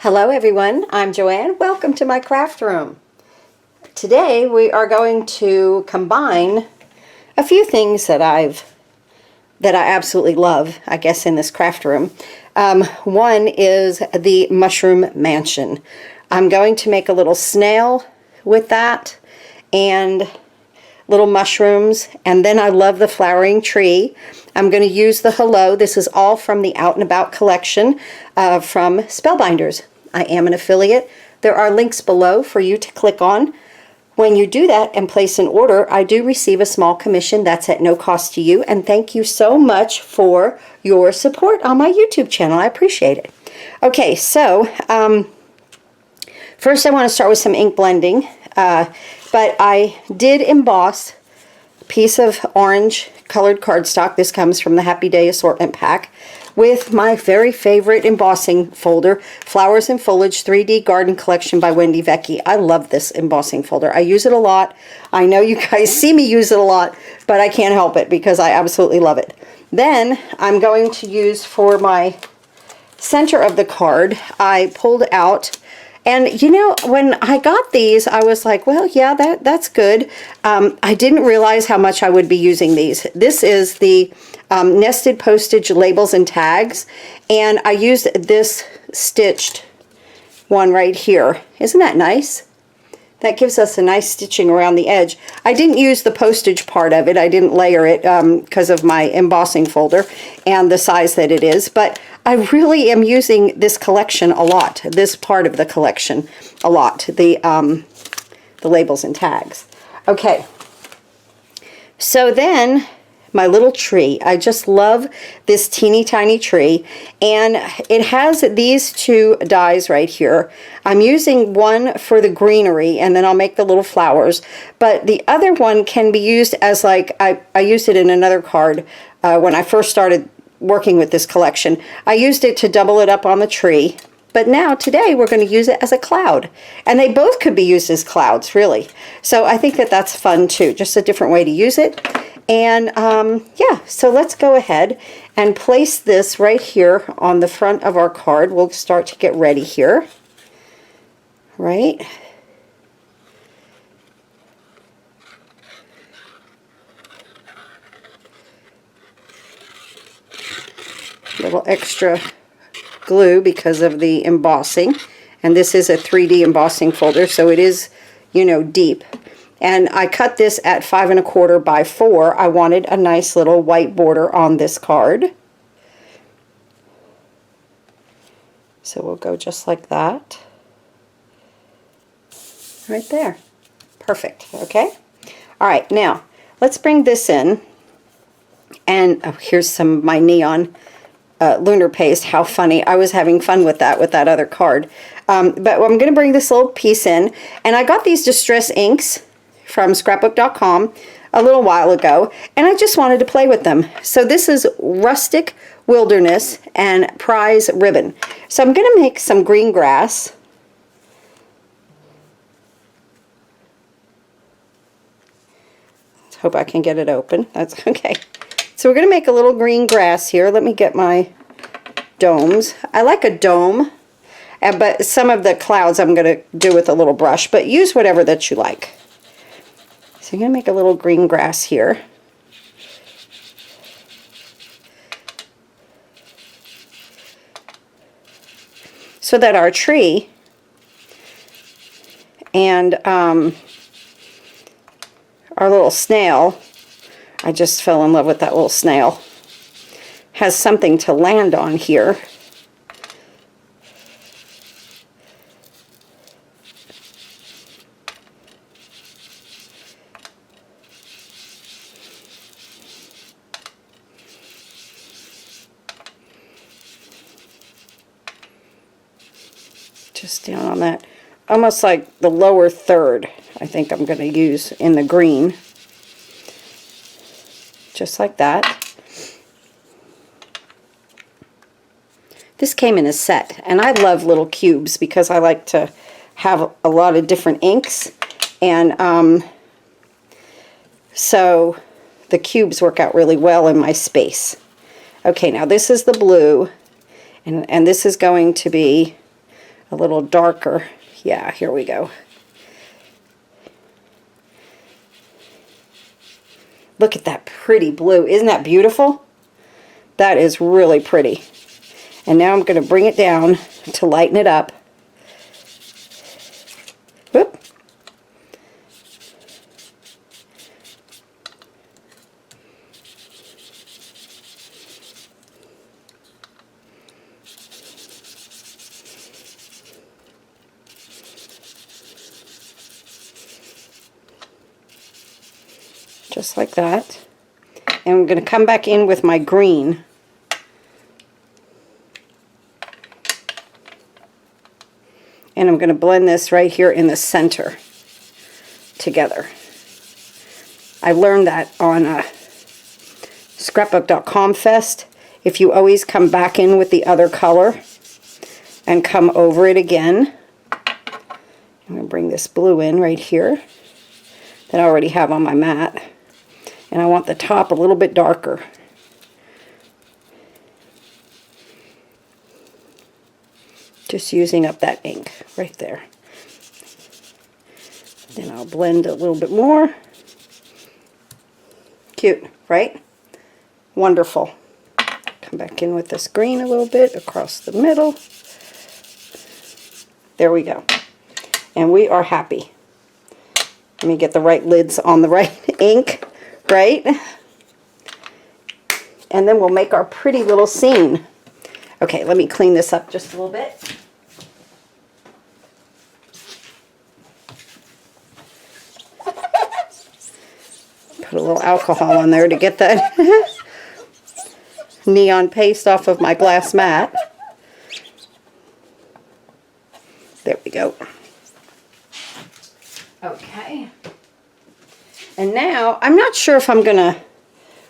Hello everyone, I'm Joanne. Welcome to my craft room. Today we are going to combine a few things that I absolutely love, I guess, in this craft room. One is the Mushroom Mansion. I'm going to make a little snail with that and little mushrooms, and then I love the flowering tree. I'm going to use the Hello. This is all from the Out and About collection from Spellbinders. I am an affiliate. There are links below for you to click on. When you do that and place an order, I do receive a small commission. That's at no cost to you, and thank you so much for your support on my YouTube channel. I appreciate it. Okay, so first I want to start with some ink blending, but I did emboss a piece of orange colored cardstock. This comes from the Happy Day assortment pack, with my very favorite embossing folder, Flowers and Foliage 3D Garden Collection by Wendy VECCHI. I love this embossing folder. I use it a lot. I know you guys see me use it a lot, but I can't help it because I absolutely love it. Then I'm going to use, for my center of the card, I pulled out, and you know, when I got these, I was like, well, yeah, that's good. I didn't realize how much I would be using these. This is the nested postage labels and tags, and I used this stitched one right here. Isn't that nice? That gives us a nice stitching around the edge. I didn't use the postage part of it. I didn't layer it because of my embossing folder and the size that it is, but I really am using this collection a lot, this part of the collection a lot, the labels and tags. Okay, so then my little tree. I just love this teeny tiny tree, and it has these two dies right here. I'm using one for the greenery, and then I'll make the little flowers, but the other one can be used as, like, I used it in another card when I first started working with this collection. I used it to double it up on the tree, but now today we're going to use it as a cloud, and they both could be used as clouds, really. So I think that that's fun too, just a different way to use it. And yeah, so let's go ahead and place this right here on the front of our card. We'll start to get ready here, right? A little extra glue because of the embossing, and this is a 3D embossing folder, so it is, you know, deep. And I cut this at 5 1/4 by 4. I wanted a nice little white border on this card. So we'll go just like that. Right there. Perfect. Okay? All right, now let's bring this in. And oh, here's some of my neon lunar paste. How funny. I was having fun with that other card. But I'm going to bring this little piece in. And I got these distress inks from scrapbook.com a little while ago, and I just wanted to play with them. So this is Rustic Wilderness and Prize Ribbon. So I'm going to make some green grass. Let's hope I can get it open. That's okay. So we're going to make a little green grass here. Let me get my domes. I like a dome, but some of the clouds I'm going to do with a little brush, but use whatever that you like. So I'm going to make a little green grass here. So that our tree and our little snail, I just fell in love with that little snail, has something to land on here. Just down on that, almost like the lower third, I think I'm going to use in the green. Just like that. This came in a set, and I love little cubes because I like to have a lot of different inks, and so the cubes work out really well in my space. Okay, now this is the blue, and this is going to be a little darker. Yeah, here we go. Look at that pretty blue. Isn't that beautiful? That is really pretty. And now I'm going to bring it down to lighten it up. Whoop. Just like that. And I'm going to come back in with my green. And I'm going to blend this right here in the center together. I learned that on scrapbook.com fest. If you always come back in with the other color and come over it again. I'm going to bring this blue in right here that I already have on my mat. And I want the top a little bit darker. Just using up that ink right there. Then I'll blend a little bit more. Cute, right? Wonderful. Come back in with this green a little bit across the middle. There we go. And we are happy. Let me get the right lids on the right ink, right? And then we'll make our pretty little scene. Okay, let me clean this up just a little bit. Put a little alcohol on there to get that neon paste off of my glass mat. There we go. Okay. And now, I'm not sure if I'm going to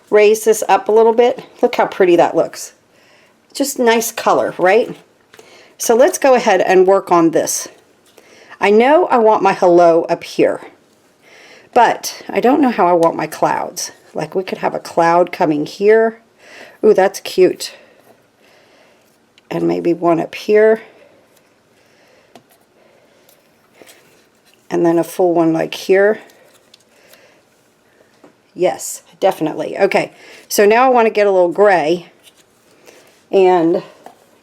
raise this up a little bit. Look how pretty that looks. Just nice color, right? So let's go ahead and work on this. I know I want my hello up here, but I don't know how I want my clouds. Like we could have a cloud coming here. Ooh, that's cute. And maybe one up here. And then a full one like here. Yes, definitely. Okay, so now I want to get a little gray and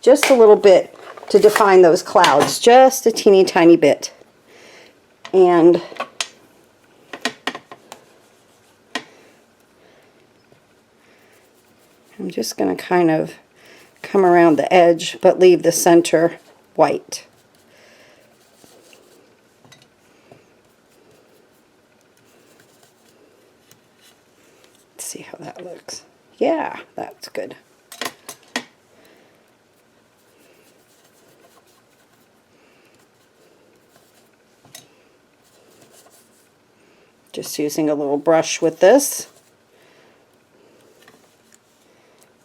just a little bit to define those clouds, just a teeny tiny bit. And I'm just going to kind of come around the edge but leave the center white. See how that looks. Yeah, that's good. Just using a little brush with this.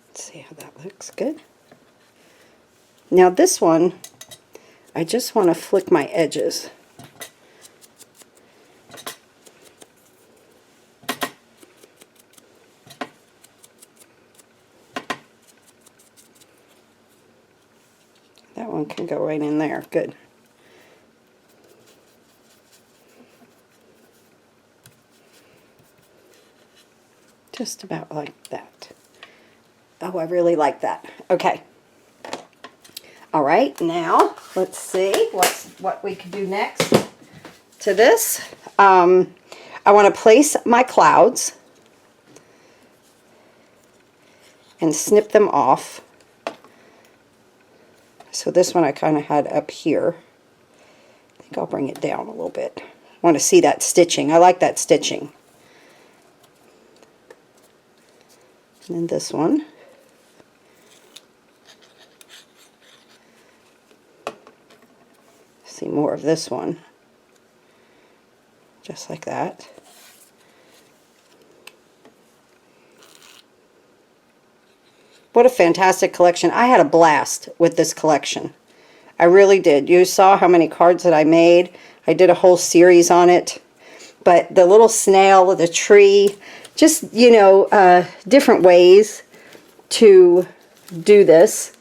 Let's see how that looks. Good. Now this one, I just want to flick my edges. That one can go right in there. Good. Just about like that. Oh, I really like that. Okay. All right, now let's see what we can do next to this. I want to place my clouds and snip them off. So this one I kind of had up here. I think I'll bring it down a little bit. I want to see that stitching. I like that stitching. And then this one. See more of this one. Just like that. What a fantastic collection. I had a blast with this collection. I really did. You saw how many cards that I made. I did a whole series on it. But the little snail, the tree, just, you know, different ways to do this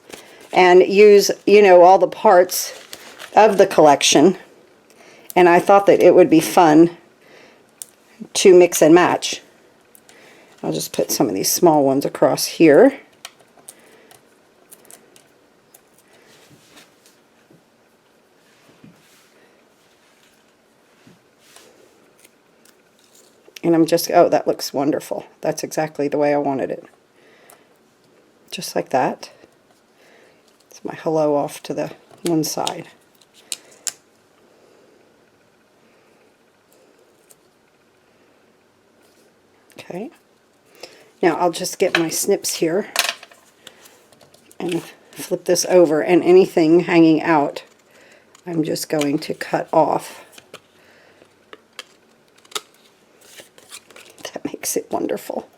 and use, you know, all the parts of the collection, and I thought that it would be fun to mix and match. I'll just put some of these small ones across here. And I'm just, oh, that looks wonderful. That's exactly the way I wanted it. Just like that. It's my hello off to the one side. Okay. Now I'll just get my snips here and flip this over, and anything hanging out I'm just going to cut off. That makes it wonderful.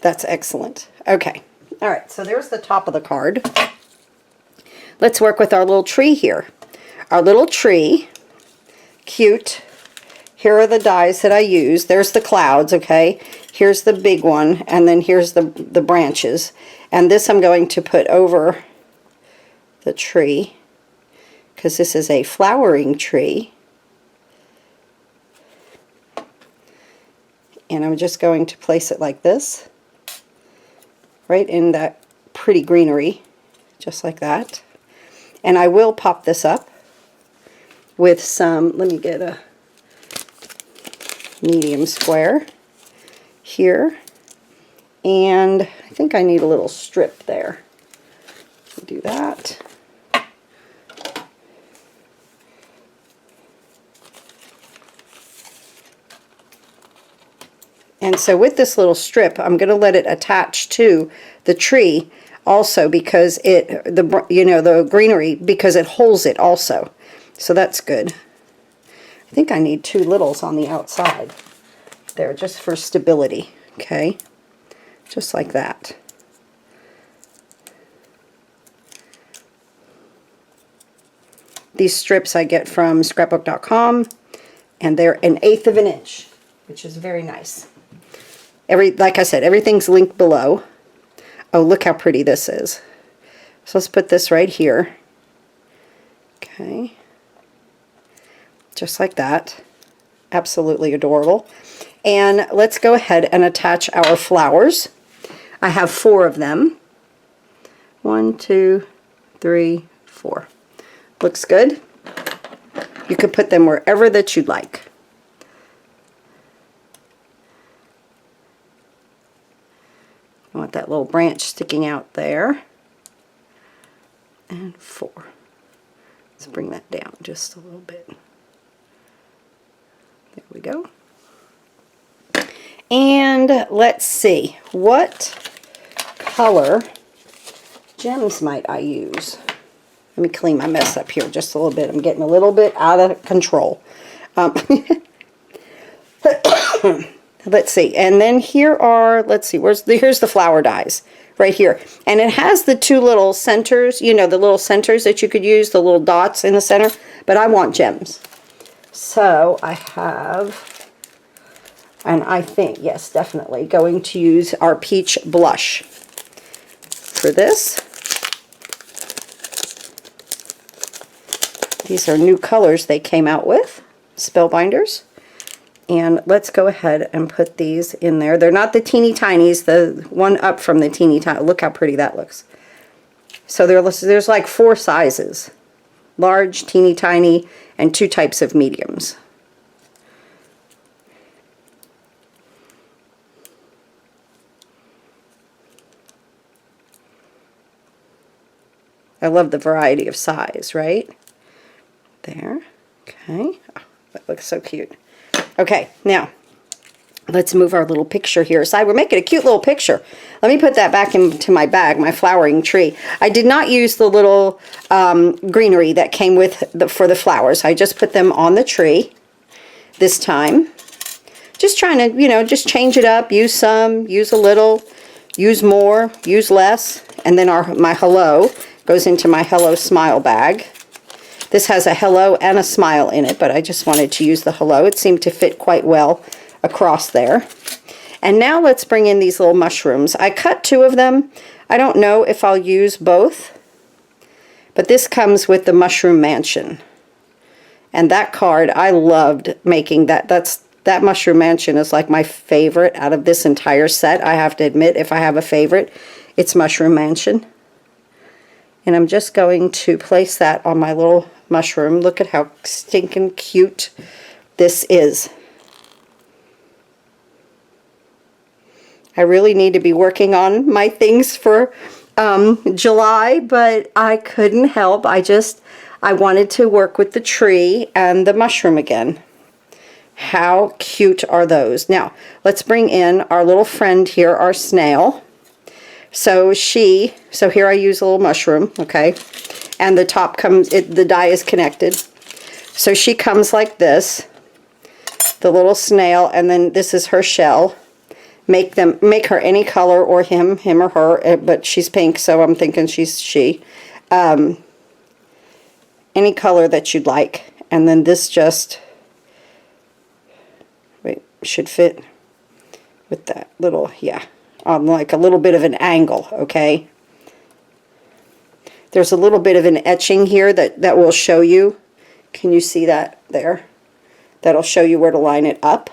That's excellent. Okay. All right, so there's the top of the card. Let's work with our little tree here. Our little tree, cute. Here are the dies that I use. There's the clouds, okay? Here's the big one, and then here's the branches. And this I'm going to put over the tree, because this is a flowering tree. And I'm just going to place it like this, right in that pretty greenery, just like that. And I will pop this up with some, let me get a medium square here, and I think I need a little strip there. Do that. And so with this little strip, I'm going to let it attach to the tree also, because the greenery, because it holds it also. So that's good. I think I need two littles on the outside there, just for stability. Okay, just like that. These strips I get from scrapbook.com, and they're 1/8 of an inch, which is very nice. Like I said, everything's linked below. Oh, look how pretty this is. So let's put this right here. Okay. Just like that. Absolutely adorable. And let's go ahead and attach our flowers. I have 4 of them. 1, 2, 3, 4. Looks good. You could put them wherever that you'd like. I want that little branch sticking out there. And 4. Let's bring that down just a little bit. There we go. And let's see, what color gems might I use? Let me clean my mess up here just a little bit. I'm getting a little bit out of control. Let's see, and then here are, let's see, here's the flower dies right here, and it has the 2 little centers, you know, the little centers that you could use, the little dots in the center, but I want gems. So I have, and I think, yes, definitely going to use our peach blush for this. These are new colors they came out with, Spellbinders. And let's go ahead and put these in there. They're not the teeny tinies, the one up from the teeny tiny. Look how pretty that looks. So there's like 4 sizes. Large, teeny tiny, and 2 types of mediums. I love the variety of size, right? There. Okay. Oh, that looks so cute. Okay, now let's move our little picture here aside. We're making a cute little picture. Let me put that back into my bag, my flowering tree. I did not use the little greenery that came with for the flowers. I just put them on the tree this time. Just trying to, you know, just change it up. Use some, use a little, use more, use less. And then my hello goes into my hello smile bag. This has a hello and a smile in it, but I just wanted to use the hello. It seemed to fit quite well across there. And now let's bring in these little mushrooms. I cut 2 of them. I don't know if I'll use both, But this comes with the Mushroom Mansion. And that card, I loved making that. That Mushroom Mansion is like my favorite out of this entire set. I have to admit, if I have a favorite, it's Mushroom Mansion. And I'm just going to place that on my little mushroom. Look at how stinking cute this is. I really need to be working on my things for July, but I couldn't help. I wanted to work with the tree and the mushroom again. How cute are those? Now, let's bring in our little friend here, our snail. So here I use a little mushroom, okay? And the top comes, the die is connected. So she comes like this, the little snail, and then this is her shell. Make her any color, or him or her, but she's pink, so I'm thinking she's she. Any color that you'd like. And then this just, should fit with that little, yeah, on like a little bit of an angle, okay? There's a little bit of an etching here that will show you. Can you see that there? That'll show you where to line it up.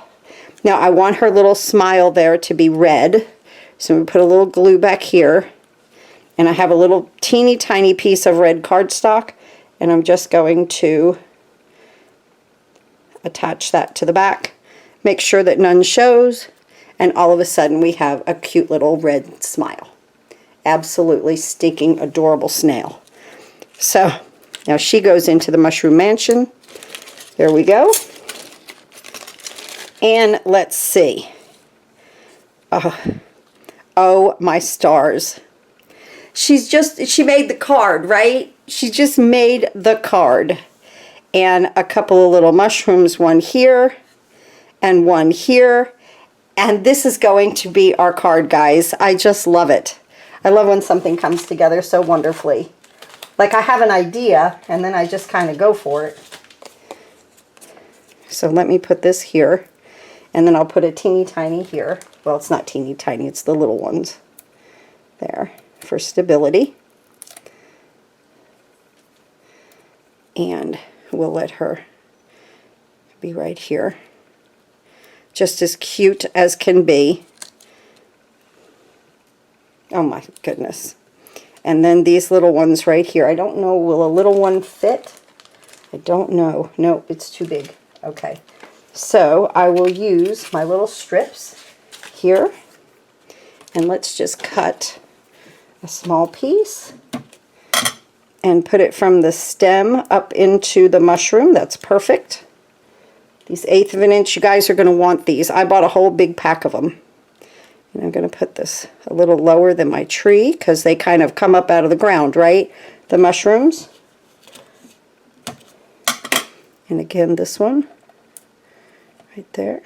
Now I want her little smile there to be red. So we put a little glue back here. And I have a little teeny tiny piece of red cardstock. And I'm just going to attach that to the back. Make sure that none shows. And all of a sudden we have a cute little red smile. Absolutely stinking adorable snail. So now she goes into the Mushroom Mansion. There we go. And let's see. Oh my stars. She made the card, right? She just made the card. And a couple of little mushrooms, one here and one here. And this is going to be our card, guys. I just love it. I love when something comes together so wonderfully. Like I have an idea and then I just kind of go for it. So let me put this here. And then I'll put a teeny tiny here. Well, it's not teeny tiny, it's the little ones. There, for stability. And we'll let her be right here. Just as cute as can be. Oh my goodness. And then these little ones right here. I don't know, will a little one fit? I don't know. No, it's too big. Okay. So I will use my little strips here. And let's just cut a small piece and put it from the stem up into the mushroom. That's perfect. These 1/8 of an inch, you guys are going to want these. I bought a whole big pack of them. And I'm going to put this a little lower than my tree because they kind of come up out of the ground, right? The mushrooms. And again, this one right there.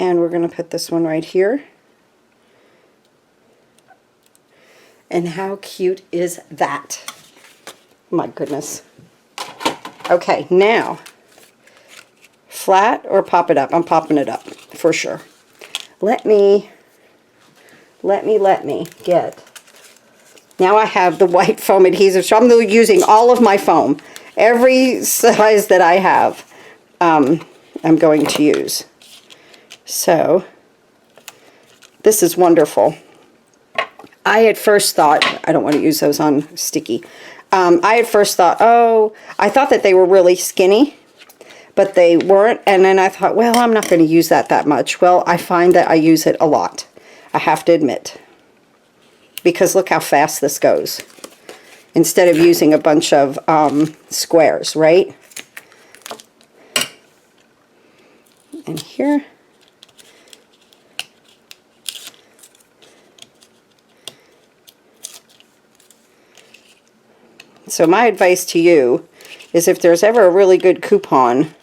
And we're going to put this one right here. And how cute is that? My goodness. Okay, now, flat or pop it up? I'm popping it up for sure. Let me get, now I have the white foam adhesive, so I'm using all of my foam. Every size that I have, I'm going to use. So, this is wonderful. I had first thought, I don't want to use those on sticky. I had first thought, oh, I thought that they were really skinny, but they weren't. And then I thought, well, I'm not going to use that much. Well, I find that I use it a lot. I have to admit. Because look how fast this goes. Instead of using a bunch of squares, right? And here. So my advice to you is if there's ever a really good coupon,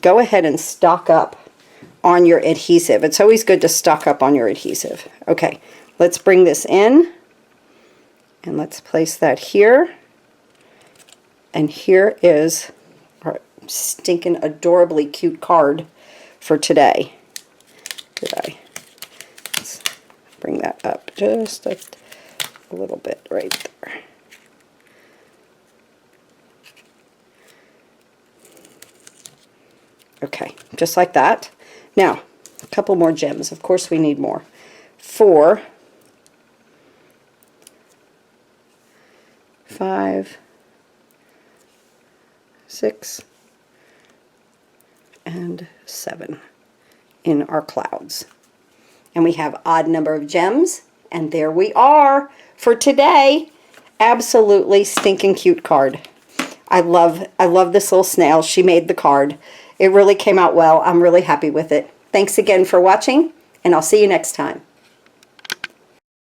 go ahead and stock up on your adhesive. It's always good to stock up on your adhesive. Okay, let's bring this in and let's place that here. And here is our stinking adorably cute card for today. Let's bring that up just a little bit right there. Okay, just like that. Now, a couple more gems. Of course we need more. 4, 5, 6, and 7 in our clouds. And we have odd number of gems, and there we are for today. Absolutely stinking cute card. I love this little snail. She made the card. It really came out well. I'm really happy with it. Thanks again for watching, and I'll see you next time.